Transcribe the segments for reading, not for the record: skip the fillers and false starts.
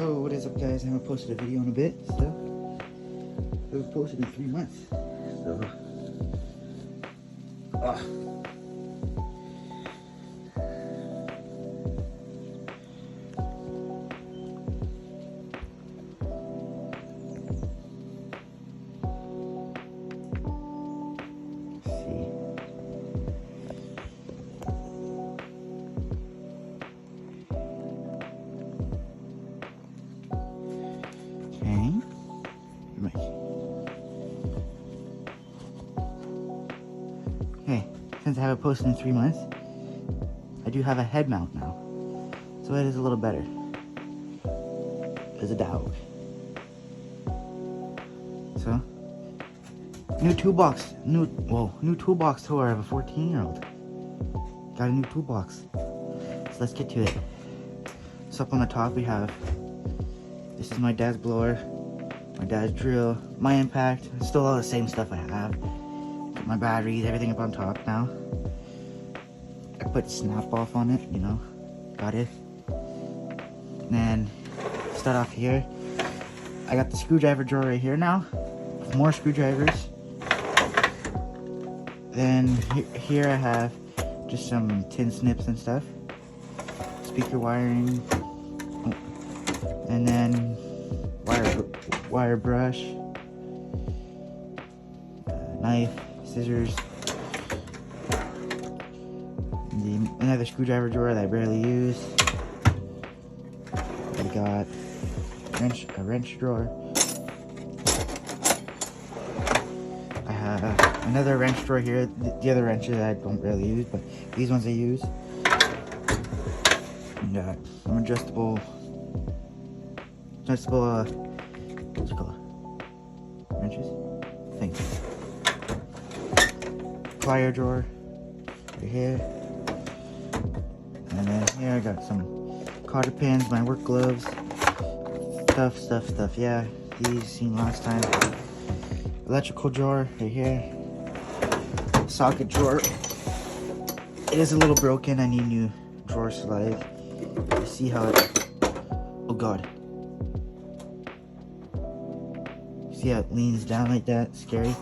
Oh, what is up, guys? I haven't posted a video in a bit, so I haven't posted in 3 months. So, okay, since I haven't posted in 3 months, I do have a head mount now, so it is a little better. As a dog. So, new toolbox tour. I have a 14-year-old. Got a new toolbox. So let's get to it. So up on the top we have, this is my dad's blower, my dad's drill, my impact, still all the same stuff I have. My batteries, everything up on top now. I put snap off on it, you know, got it. And then, start off here. I got the screwdriver drawer right here now. More screwdrivers. Then here I have just some tin snips and stuff. Speaker wiring. And then wire brush. Knife, scissors. Another screwdriver drawer that I barely use. We got a wrench drawer. I have another wrench drawer here. The other wrenches I don't really use, but these ones I use. And some adjustable, what's it called? Wrenches? Things. Plier drawer right here. And then here I got some cotter pins, my work gloves, stuff. Yeah, these seen last time. Electrical drawer right here. Socket drawer. It is a little broken. I need new drawer slide. You see how it? Oh God. See how it leans down like that? Scary.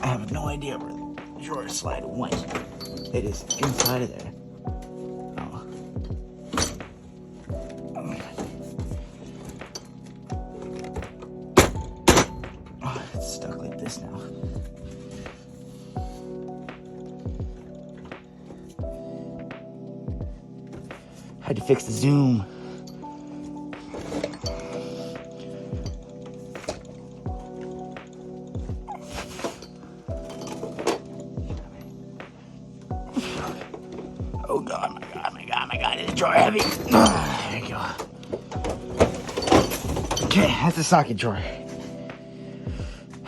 I have no idea where the drawer slide went. It is inside of there. It's stuck like this now. Had to fix the zoom. Oh God, my God, is the drawer heavy? Oh, there you go. Okay, that's the socket drawer.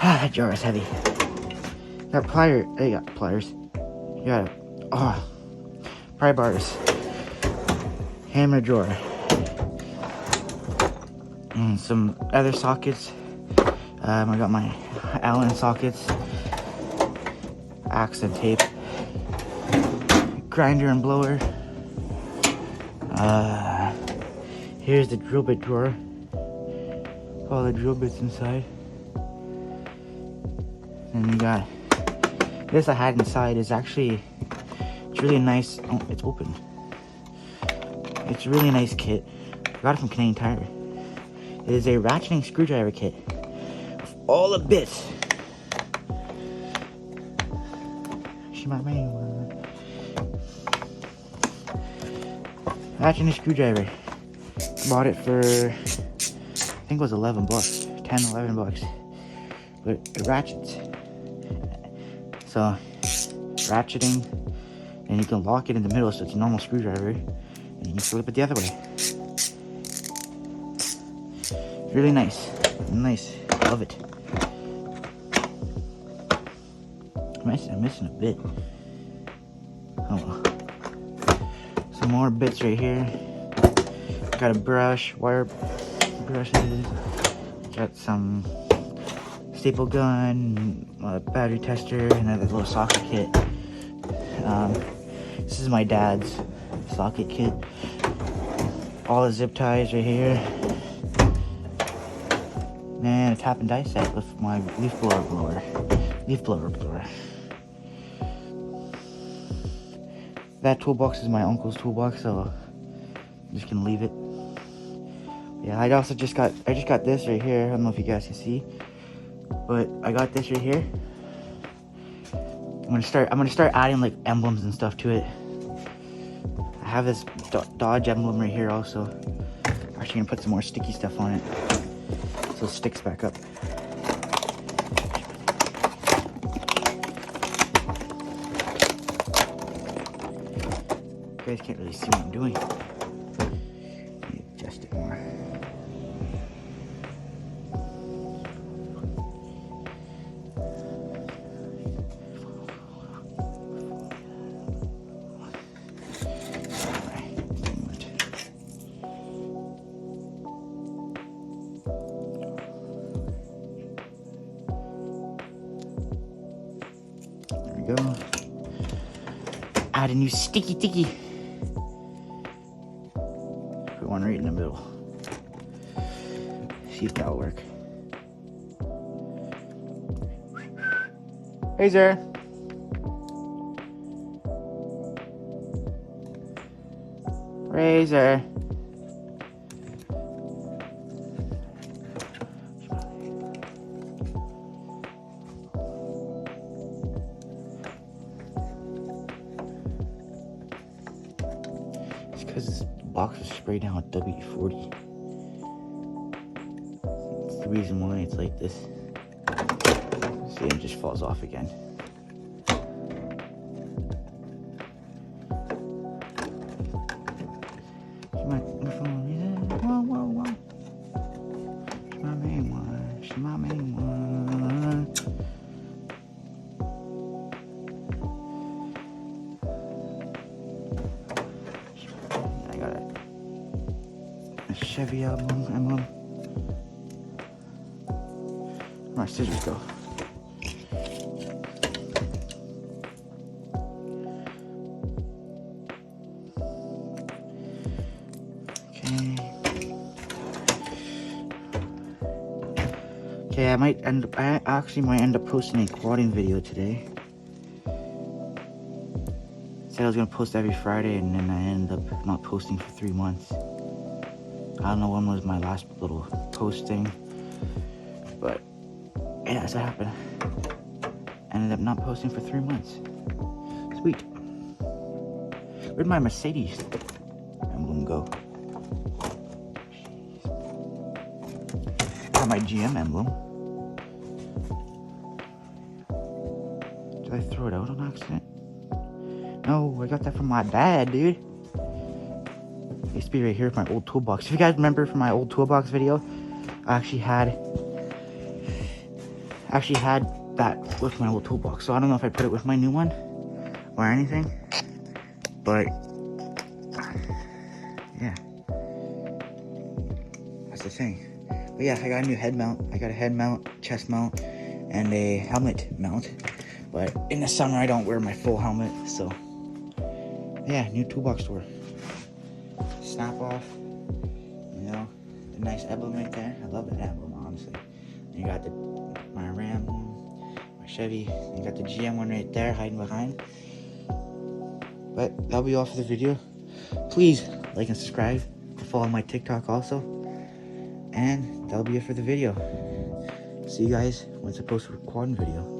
That drawer is heavy. Got pliers. You got pliers. You got pry bars. Hammer drawer. And some other sockets. I got my Allen sockets. Axe and tape. Grinder and blower. Here's the drill bit drawer. All the drill bits inside. And you got this I had inside is actually, it's really nice. Oh, it's open. It's a really nice kit. I got it from Canadian Tire. It is a ratcheting screwdriver kit of all the bits. Ratcheting screwdriver. Bought it for, I think it was 11 bucks, 10, 11 bucks. But it ratchets. So, ratcheting, and you can lock it in the middle so it's a normal screwdriver, and you can flip it the other way. Really nice. Nice. Love it. I'm missing a bit. Oh well. Some more bits right here. Got a brush, wire brushes. Got some staple gun, a battery tester, and another little socket kit. This is my dad's socket kit. All the zip ties right here. And a tap and die set with my leaf blower blower. That toolbox is my uncle's toolbox, so I'm just gonna leave it. Yeah, I just got this right here. I don't know if you guys can see, but I got this right here. I'm gonna start adding like emblems and stuff to it. I have this Dodge emblem right here also. I'm actually gonna put some more sticky stuff on it so it sticks back up. You guys can't really see what I'm doing. Let me adjust it more. Go. Add a new sticky. Put one right in the middle. See if that'll work. Razor. Razor. Because this box was sprayed down with WD-40. That's the reason why it's like this. See, it just falls off again. My phone, yeah. Whoa. She's my main one. She's my main one. I got a Chevy emblem. Where my scissors go? Okay, I actually might end up posting a quadding video today. Said I was gonna post every Friday, and then I ended up not posting for 3 months. I don't know when was my last little posting, but yeah, that's what happened. Ended up not posting for 3 months. Sweet. Where'd my Mercedes emblem go? Got my GM emblem. Did I throw it out on accident? No, I got that from my dad, dude. It used to be right here with my old toolbox. If you guys remember from my old toolbox video, I actually had that with my old toolbox. So I don't know if I put it with my new one or anything, but yeah, that's the thing. But yeah, I got a new head mount. I got a head mount, chest mount, and a helmet mount. But in the summer, I don't wear my full helmet, so yeah, new toolbox door. Snap off, you know, the nice emblem right there. I love that emblem, honestly. And you got my Ram, my Chevy. You got the GM one right there, hiding behind. But that'll be all for the video. Please like and subscribe. Follow my TikTok also. And that'll be it for the video. See you guys once I post a quadding video.